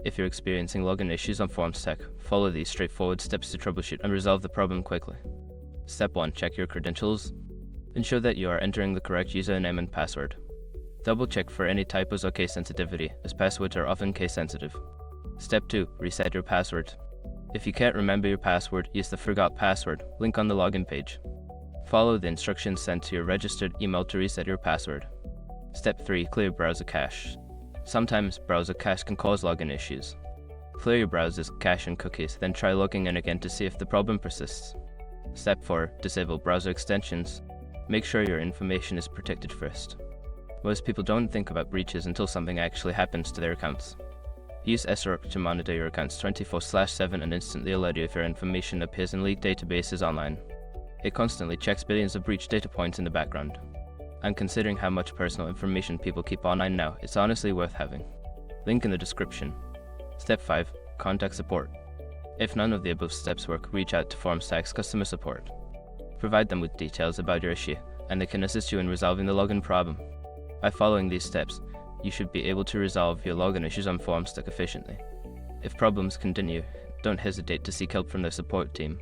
If you're experiencing login issues on Formstack, follow these straightforward steps to troubleshoot and resolve the problem quickly. Step 1. Check your credentials. Ensure that you are entering the correct username and password. Double check for any typos or case sensitivity, as passwords are often case sensitive. Step 2. Reset your password. If you can't remember your password, use the Forgot Password link on the login page. Follow the instructions sent to your registered email to reset your password. Step 3. Clear browser cache. Sometimes browser cache can cause login issues. Clear your browser's cache and cookies, then try logging in again to see if the problem persists. Step 4. Disable browser extensions. Make sure your information is protected first. Most people don't think about breaches until something actually happens to their accounts. Use SROC to monitor your accounts 24/7 and instantly alert you if your information appears in leaked databases online. It constantly checks billions of breach data points in the background. And considering how much personal information people keep online now, it's honestly worth having. Link in the description. Step 5. Contact support. If none of the above steps work, reach out to Formstack's customer support. Provide them with details about your issue, and they can assist you in resolving the login problem. By following these steps, you should be able to resolve your login issues on Formstack efficiently. If problems continue, don't hesitate to seek help from their support team.